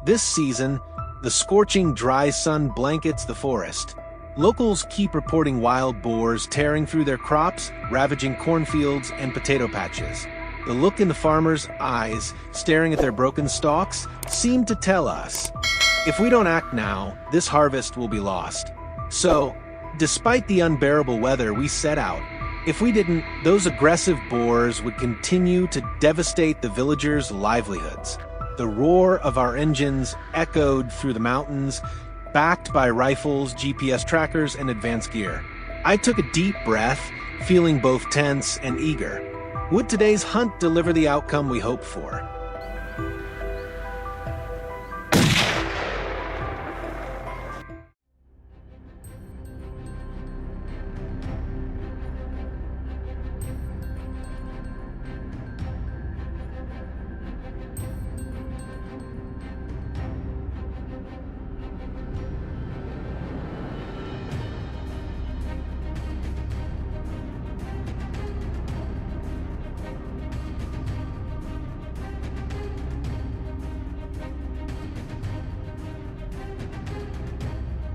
This season, the scorching dry sun blankets the forest. Locals keep reporting wild boars tearing through their crops, ravaging cornfields and potato patches. The look in the farmers' eyes, staring at their broken stalks, seem to tell us, if we don't act now, this harvest will be lost. So, despite the unbearable weather, we set out. If we didn't, those aggressive boars would continue to devastate the villagers' livelihoods. The roar of our engines echoed through the mountains, backed by rifles, GPS trackers, and advanced gear. I took a deep breath, feeling both tense and eager. Would today's hunt deliver the outcome we hoped for?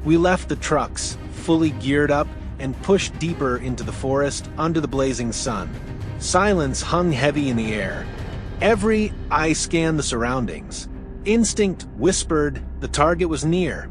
We left the trucks, fully geared up, and pushed deeper into the forest under the blazing sun. Silence hung heavy in the air. Every eye scanned the surroundings. Instinct whispered the target was near.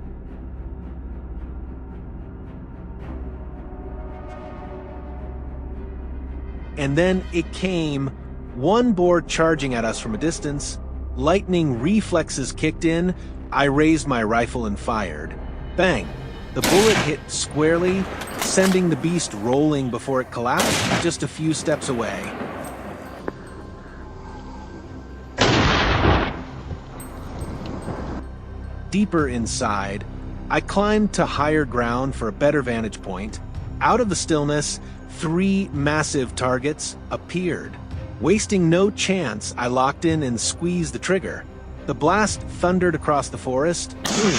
And then it came, one boar charging at us from a distance. Lightning reflexes kicked in. I raised my rifle and fired. Bang! The bullet hit squarely, sending the beast rolling before it collapsed just a few steps away. Deeper inside, I climbed to higher ground for a better vantage point. Out of the stillness, 3 massive targets appeared. Wasting no chance, I locked in and squeezed the trigger. The blast thundered across the forest. Boom!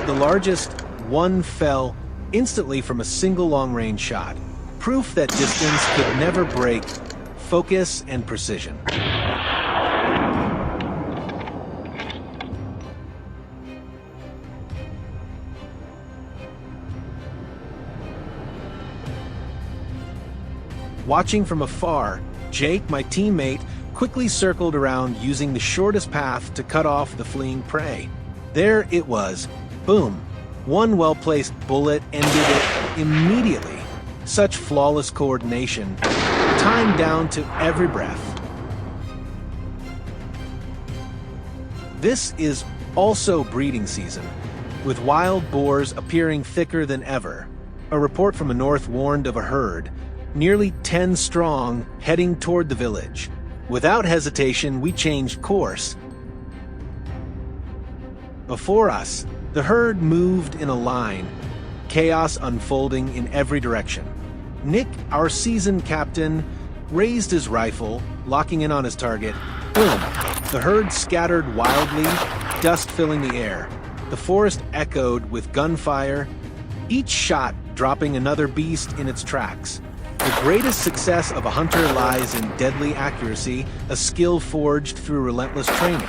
The largest one fell instantly from a single long-range shot. Proof that distance could never break focus and precision. Watching from afar, Jake, my teammate, quickly circled around using the shortest path to cut off the fleeing prey. There it was. Boom. One well-placed bullet ended it immediately. Such flawless coordination, timed down to every breath. This is also breeding season, with wild boars appearing thicker than ever. A report from the north warned of a herd, nearly 10 strong, heading toward the village. Without hesitation, we changed course. Before us, the herd moved in a line, chaos unfolding in every direction. Nick, our seasoned captain, raised his rifle, locking in on his target. Boom! The herd scattered wildly, dust filling the air. The forest echoed with gunfire, each shot dropping another beast in its tracks. The greatest success of a hunter lies in deadly accuracy, a skill forged through relentless training.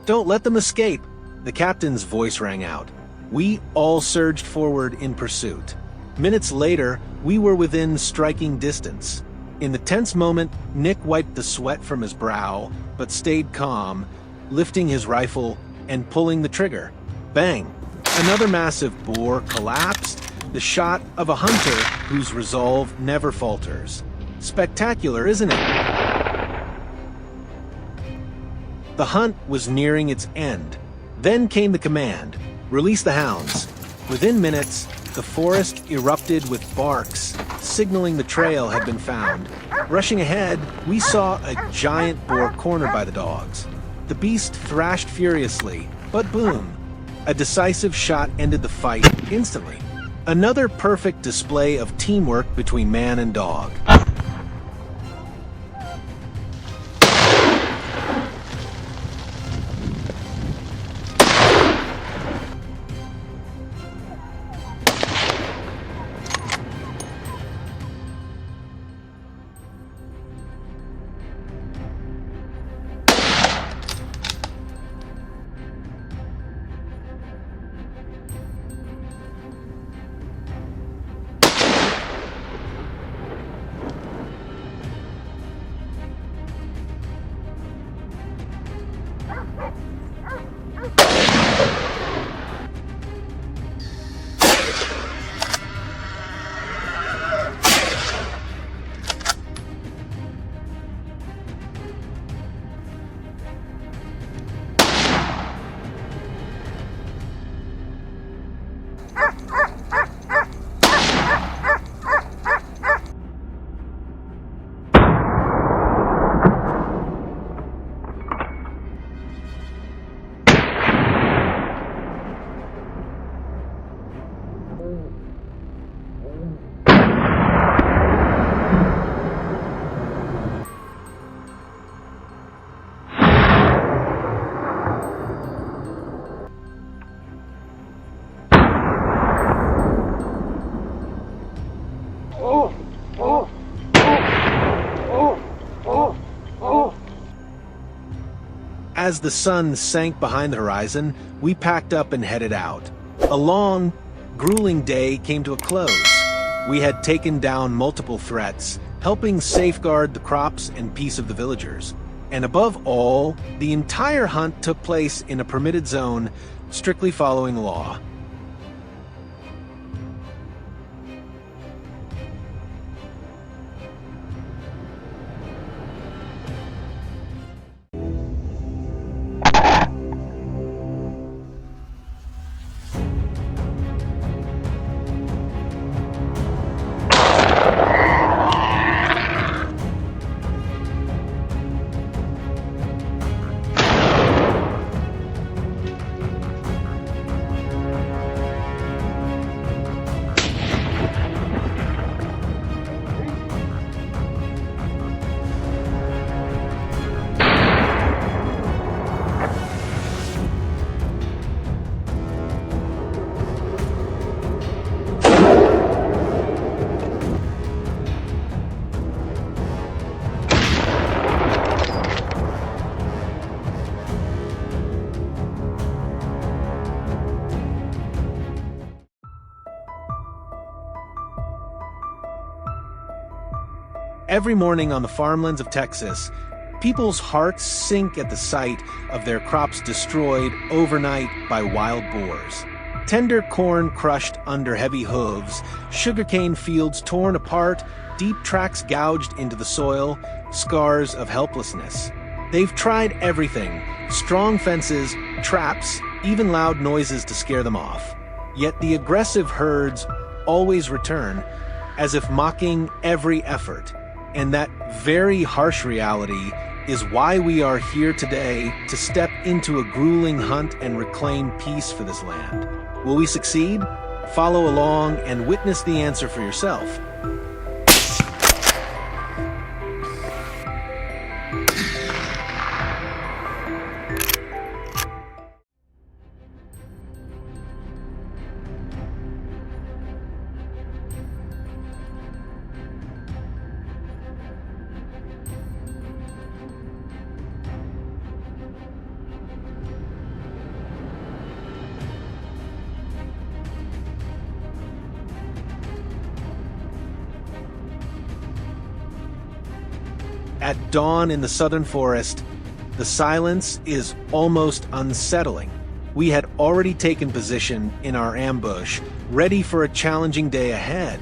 Don't let them escape! The captain's voice rang out. We all surged forward in pursuit. Minutes later, we were within striking distance. In the tense moment, Nick wiped the sweat from his brow, but stayed calm, lifting his rifle and pulling the trigger. Bang! Another massive boar collapsed, the shot of a hunter whose resolve never falters. Spectacular, isn't it? The hunt was nearing its end. Then came the command, release the hounds. Within minutes, the forest erupted with barks, signaling the trail had been found. Rushing ahead, we saw a giant boar cornered by the dogs. The beast thrashed furiously, but boom! A decisive shot ended the fight instantly. Another perfect display of teamwork between man and dog. As the sun sank behind the horizon, we packed up and headed out. A long, grueling day came to a close. We had taken down multiple threats, helping safeguard the crops and peace of the villagers. And above all, the entire hunt took place in a permitted zone, strictly following the law. Every morning on the farmlands of Texas, people's hearts sink at the sight of their crops destroyed overnight by wild boars. Tender corn crushed under heavy hooves, sugarcane fields torn apart, deep tracks gouged into the soil, scars of helplessness. They've tried everything, strong fences, traps, even loud noises to scare them off. Yet the aggressive herds always return, as if mocking every effort. And that very harsh reality is why we are here today to step into a grueling hunt and reclaim peace for this land. Will we succeed? Follow along and witness the answer for yourself. At dawn in the southern forest, the silence is almost unsettling. We had already taken position in our ambush, ready for a challenging day ahead.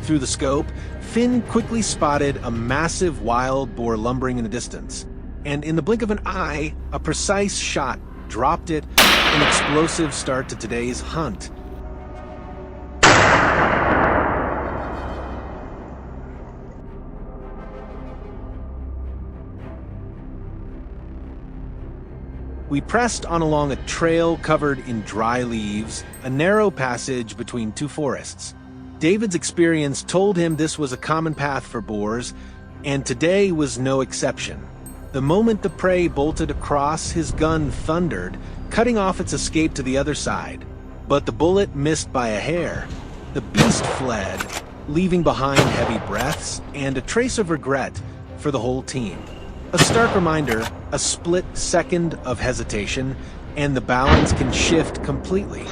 Through the scope, Finn quickly spotted a massive wild boar lumbering in the distance. And in the blink of an eye, a precise shot dropped it, an explosive start to today's hunt. We pressed on along a trail covered in dry leaves, a narrow passage between two forests. David's experience told him this was a common path for boars, and today was no exception. The moment the prey bolted across, his gun thundered, cutting off its escape to the other side. But the bullet missed by a hair. The beast fled, leaving behind heavy breaths and a trace of regret for the whole team. A stark reminder, a split second of hesitation, and the balance can shift completely.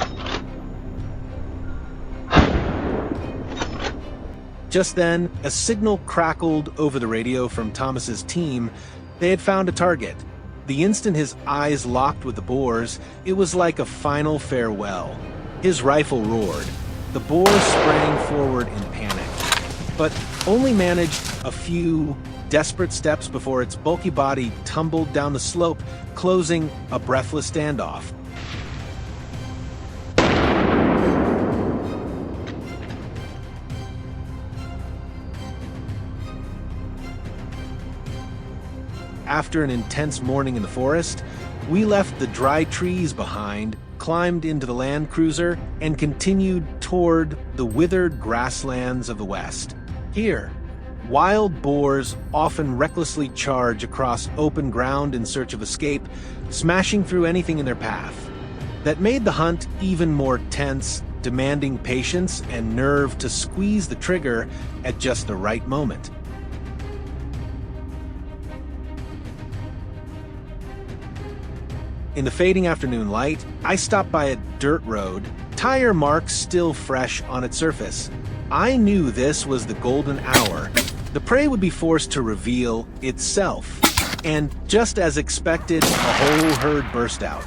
Just then, a signal crackled over the radio from Thomas's team. They had found a target. The instant his eyes locked with the boar's, it was like a final farewell. His rifle roared. The boar sprang forward in panic, but only managed a few desperate steps before its bulky body tumbled down the slope, closing a breathless standoff. After an intense morning in the forest, we left the dry trees behind, climbed into the land cruiser, and continued toward the withered grasslands of the west. Here, wild boars often recklessly charge across open ground in search of escape, smashing through anything in their path. That made the hunt even more tense, demanding patience and nerve to squeeze the trigger at just the right moment. In the fading afternoon light, I stopped by a dirt road, tire marks still fresh on its surface. I knew this was the golden hour. The prey would be forced to reveal itself. And just as expected, a whole herd burst out.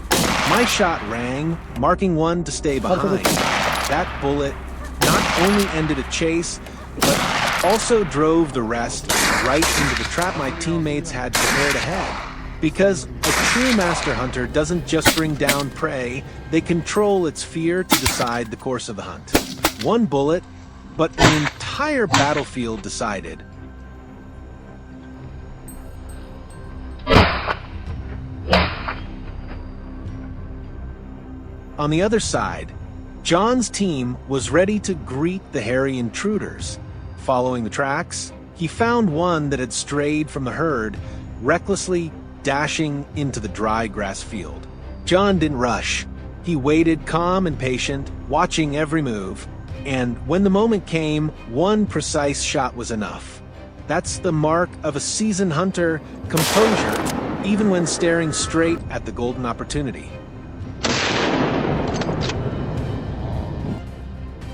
My shot rang, marking one to stay behind. That bullet not only ended a chase, but also drove the rest right into the trap my teammates had prepared ahead. Because a true master hunter doesn't just bring down prey, they control its fear to decide the course of the hunt. One bullet, but an entire battlefield decided. On the other side, John's team was ready to greet the hairy intruders. Following the tracks, he found one that had strayed from the herd, recklessly dashing into the dry grass field. John didn't rush. He waited calm and patient, watching every move. And when the moment came, one precise shot was enough. That's the mark of a seasoned hunter, composure, even when staring straight at the golden opportunity.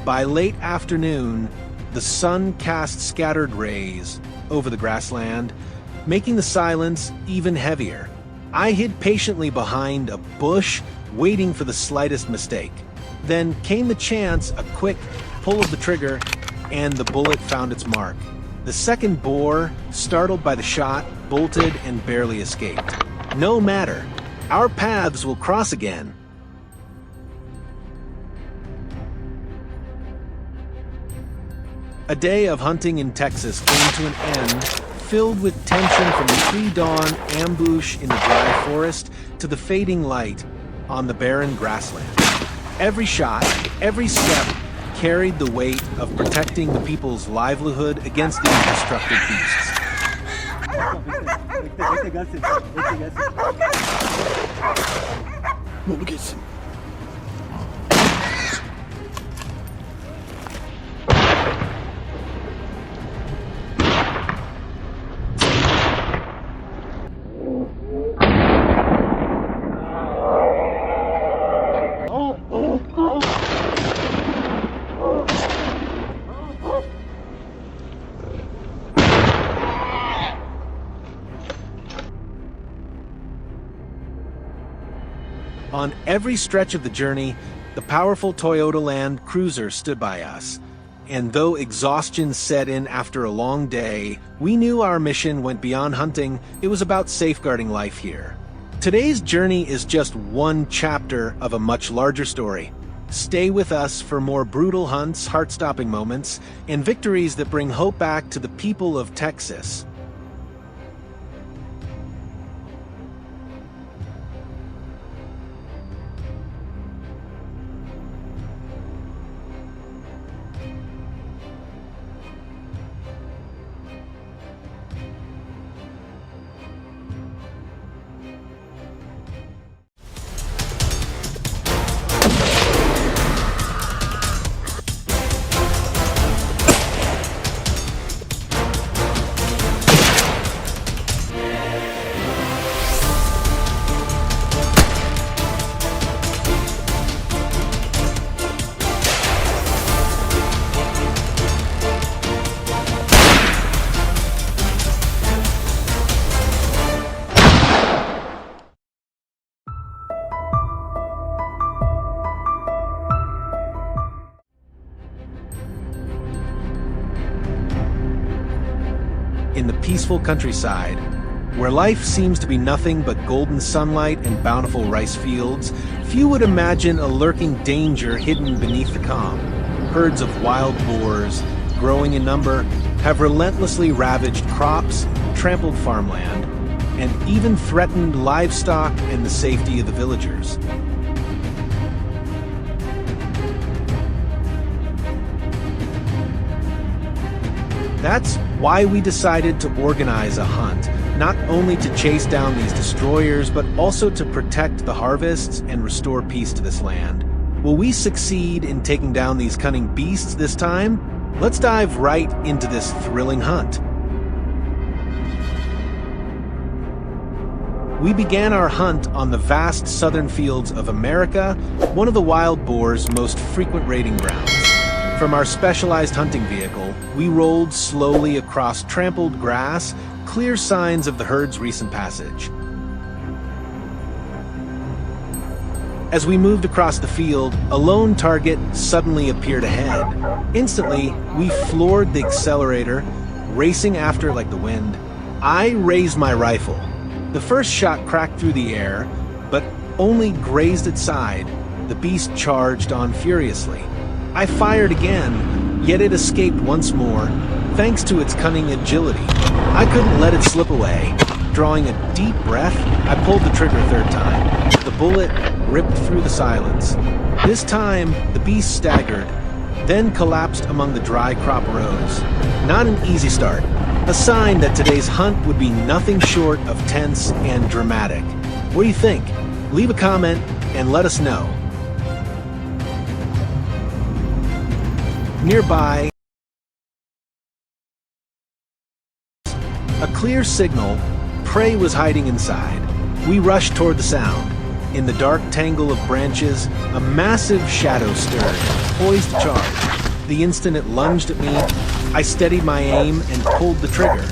By late afternoon, the sun cast scattered rays over the grassland, making the silence even heavier. I hid patiently behind a bush, waiting for the slightest mistake. Then came the chance, a quick pull of the trigger, and the bullet found its mark. The second boar, startled by the shot, bolted and barely escaped. No matter, our paths will cross again. A day of hunting in Texas came to an end, filled with tension from the pre-dawn ambush in the dry forest to the fading light on the barren grassland. Every shot, every step carried the weight of protecting the people's livelihood against these destructive beasts. On every stretch of the journey, the powerful Toyota Land Cruiser stood by us. And though exhaustion set in after a long day, we knew our mission went beyond hunting. It was about safeguarding life here. Today's journey is just one chapter of a much larger story. Stay with us for more brutal hunts, heart-stopping moments, and victories that bring hope back to the people of Texas. In the peaceful countryside, where life seems to be nothing but golden sunlight and bountiful rice fields, few would imagine a lurking danger hidden beneath the calm. Herds of wild boars, growing in number, have relentlessly ravaged crops, trampled farmland, and even threatened livestock and the safety of the villagers. That's why we decided to organize a hunt, not only to chase down these destroyers, but also to protect the harvests and restore peace to this land. Will we succeed in taking down these cunning beasts this time? Let's dive right into this thrilling hunt. We began our hunt on the vast southern fields of America, one of the wild boar's most frequent raiding grounds. From our specialized hunting vehicle, we rolled slowly across trampled grass, clear signs of the herd's recent passage. As we moved across the field, a lone target suddenly appeared ahead. Instantly, we floored the accelerator, racing after like the wind. I raised my rifle. The first shot cracked through the air, but only grazed its side. The beast charged on furiously. I fired again, yet it escaped once more, thanks to its cunning agility. I couldn't let it slip away. Drawing a deep breath, I pulled the trigger a third time. The bullet ripped through the silence. This time, the beast staggered, then collapsed among the dry crop rows. Not an easy start. A sign that today's hunt would be nothing short of tense and dramatic. What do you think? Leave a comment and let us know. Nearby, a clear signal, prey was hiding inside. We rushed toward the sound. In the dark tangle of branches, a massive shadow stirred, poised to charge. The instant it lunged at me, I steadied my aim and pulled the trigger.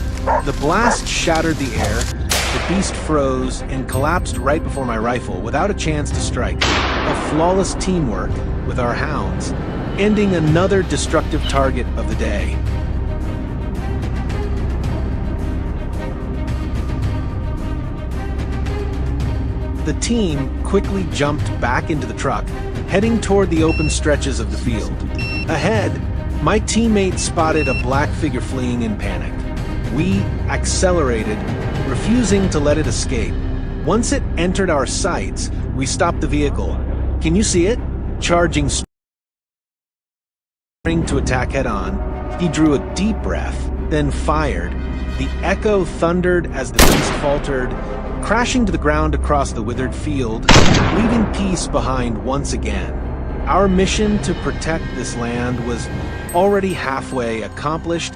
The blast shattered the air, the beast froze and collapsed right before my rifle without a chance to strike. A flawless teamwork with our hounds, ending another destructive target of the day. The team quickly jumped back into the truck, heading toward the open stretches of the field. Ahead, my teammate spotted a black figure fleeing in panic. We accelerated, refusing to let it escape. Once it entered our sights, we stopped the vehicle. Can you see it? Charging to attack head-on. He drew a deep breath, then fired. The echo thundered as the beast faltered, crashing to the ground across the withered field, leaving peace behind once again. Our mission to protect this land was already halfway accomplished.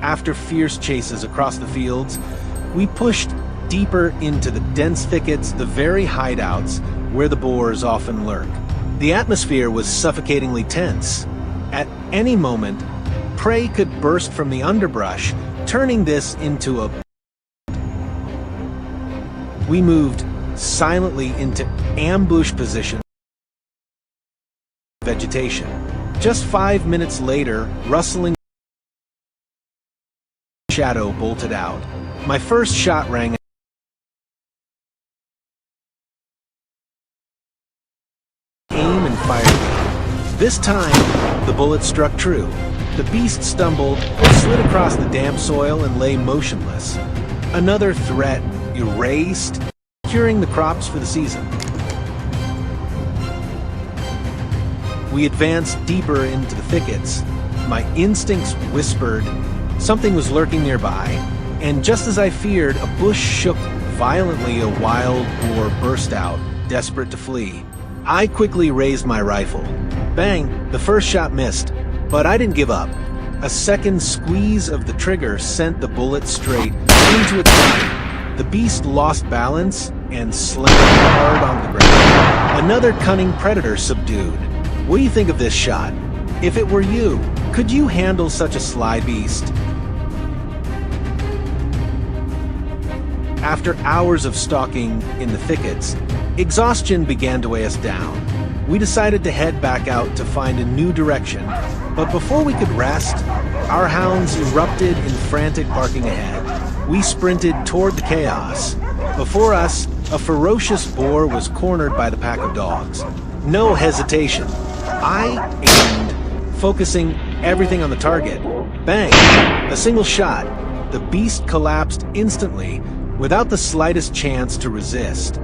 After fierce chases across the fields, we pushed deeper into the dense thickets, the very hideouts where the boars often lurk. The atmosphere was suffocatingly tense. At any moment, prey could burst from the underbrush, turning this into a We moved silently into ambush position. Vegetation. Just 5 minutes later, rustling shadow bolted out. My first shot rang. Aim and fired. This time, the bullet struck true. The beast stumbled, slid across the damp soil, and lay motionless. Another threat erased, curing the crops for the season. We advanced deeper into the thickets. My instincts whispered something was lurking nearby, and just as I feared, a bush shook violently. A wild boar burst out, desperate to flee. I quickly raised my rifle. Bang! The first shot missed, but I didn't give up. A second squeeze of the trigger sent the bullet straight into its body. The beast lost balance and slammed hard on the ground. Another cunning predator subdued. What do you think of this shot? If it were you, could you handle such a sly beast? After hours of stalking in the thickets, exhaustion began to weigh us down. We decided to head back out to find a new direction, but before we could rest, our hounds erupted in frantic barking ahead. We sprinted toward the chaos. Before us, a ferocious boar was cornered by the pack of dogs. No hesitation. I aimed, focusing everything on the target. Bang! A single shot. The beast collapsed instantly, without the slightest chance to resist.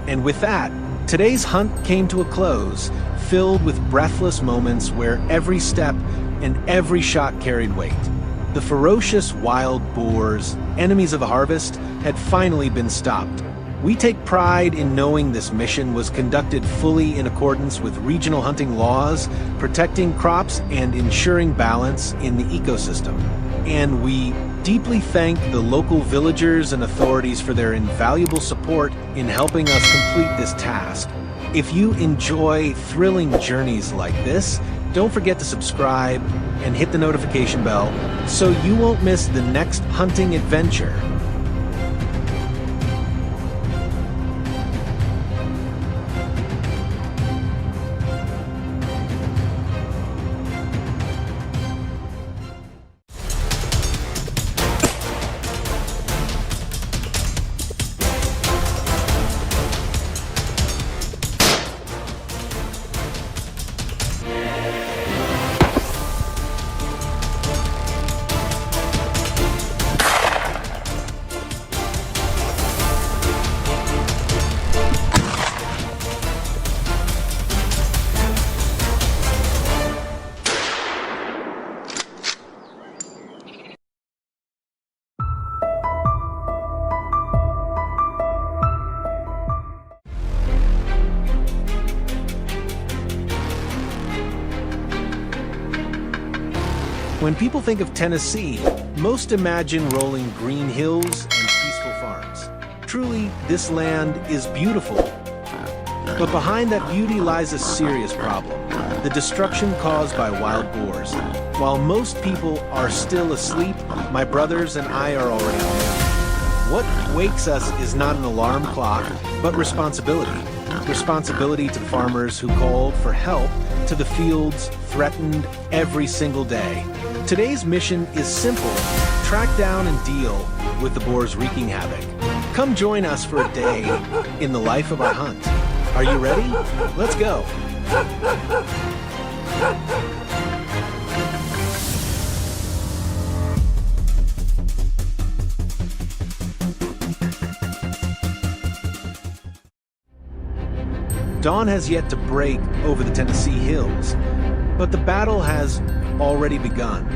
And with that, today's hunt came to a close, filled with breathless moments where every step and every shot carried weight. The ferocious wild boars, enemies of the harvest, had finally been stopped. We take pride in knowing this mission was conducted fully in accordance with regional hunting laws, protecting crops and ensuring balance in the ecosystem. And we deeply thank the local villagers and authorities for their invaluable support in helping us complete this task. If you enjoy thrilling journeys like this, don't forget to subscribe and hit the notification bell so you won't miss the next hunting adventure. When people think of Tennessee, most imagine rolling green hills and peaceful farms. Truly, this land is beautiful. But behind that beauty lies a serious problem: the destruction caused by wild boars. While most people are still asleep, my brothers and I are already home. What wakes us is not an alarm clock, but responsibility. Responsibility to the farmers who called for help, to the fields threatened every single day. Today's mission is simple: track down and deal with the boars wreaking havoc. Come join us for a day in the life of our hunt. Are you ready? Let's go. Dawn has yet to break over the Tennessee hills, but the battle has already begun.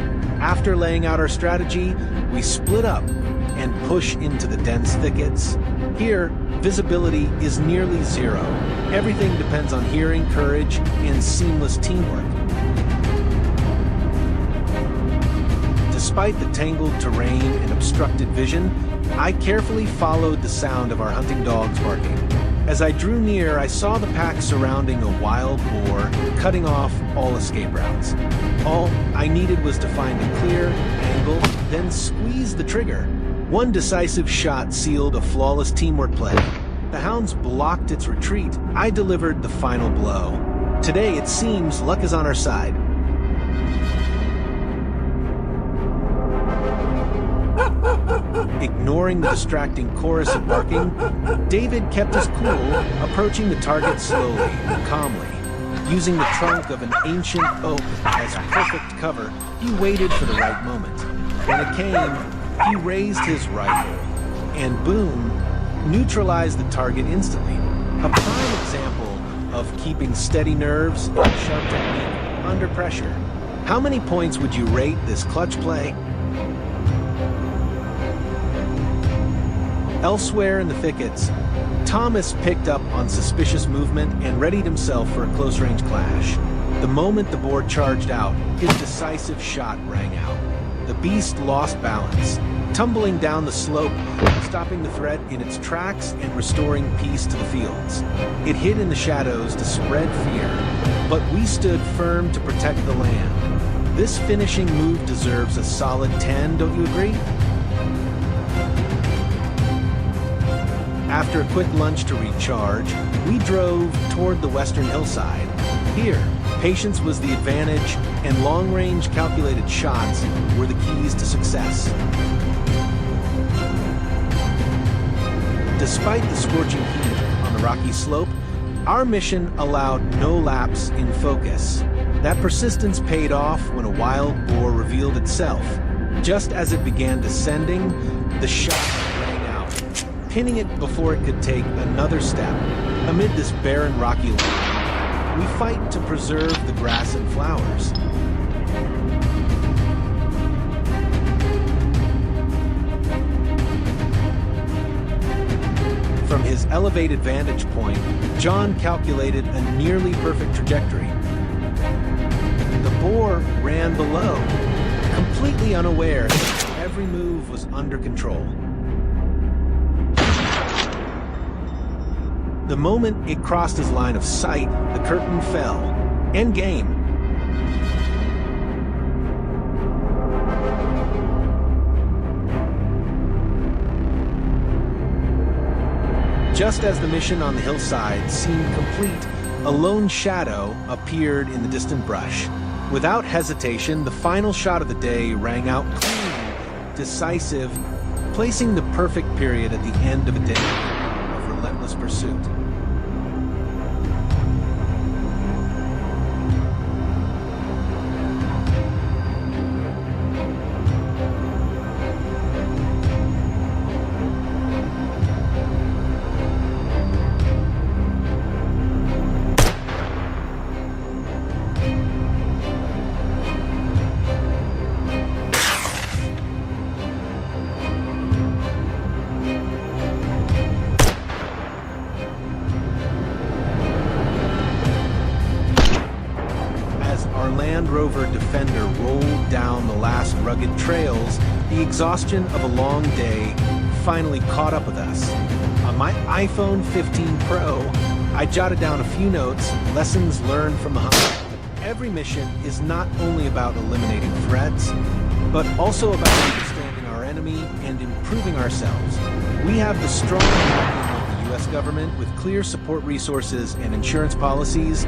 After laying out our strategy, we split up and push into the dense thickets. Here, visibility is nearly zero. Everything depends on hearing, courage, and seamless teamwork. Despite the tangled terrain and obstructed vision, I carefully followed the sound of our hunting dogs barking. As I drew near, I saw the pack surrounding a wild boar, cutting off all escape routes. All I needed was to find a clear angle, then squeeze the trigger. One decisive shot sealed a flawless teamwork play. The hounds blocked its retreat. I delivered the final blow. Today, it seems luck is on our side. Ignoring the distracting chorus of barking, David kept his cool, approaching the target slowly, calmly. Using the trunk of an ancient oak as perfect cover, he waited for the right moment. When it came, he raised his rifle, and boom, neutralized the target instantly. A prime example of keeping steady nerves and sharp technique under pressure. How many points would you rate this clutch play? Elsewhere in the thickets, Thomas picked up on suspicious movement and readied himself for a close-range clash. The moment the boar charged out, his decisive shot rang out. The beast lost balance, tumbling down the slope, stopping the threat in its tracks and restoring peace to the fields. It hid in the shadows to spread fear, but we stood firm to protect the land. This finishing move deserves a solid 10, don't you agree? After a quick lunch to recharge, we drove toward the western hillside. Here, patience was the advantage, and long-range calculated shots were the keys to success. Despite the scorching heat on the rocky slope, our mission allowed no lapse in focus. That persistence paid off when a wild boar revealed itself. Just as it began descending, the shot rang out, pinning it before it could take another step. Amid this barren rocky land, we fight to preserve the grass and flowers. From his elevated vantage point, John calculated a nearly perfect trajectory. The boar ran below, completely unaware that every move was under control. The moment it crossed his line of sight, the curtain fell. End game. Just as the mission on the hillside seemed complete, a lone shadow appeared in the distant brush. Without hesitation, the final shot of the day rang out clean, decisive, placing the perfect period at the end of a day of relentless pursuit. Land Rover Defender rolled down the last rugged trails, the exhaustion of a long day finally caught up with us. On my iPhone 15 Pro, I jotted down a few notes, lessons learned from the hunt. Every mission is not only about eliminating threats, but also about understanding our enemy and improving ourselves. We have the strong backing of the U.S. government with clear support resources and insurance policies,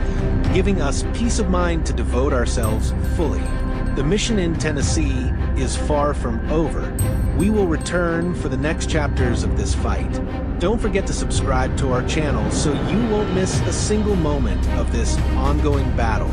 giving us peace of mind to devote ourselves fully. The mission in Tennessee is far from over. We will return for the next chapters of this fight. Don't forget to subscribe to our channel so you won't miss a single moment of this ongoing battle.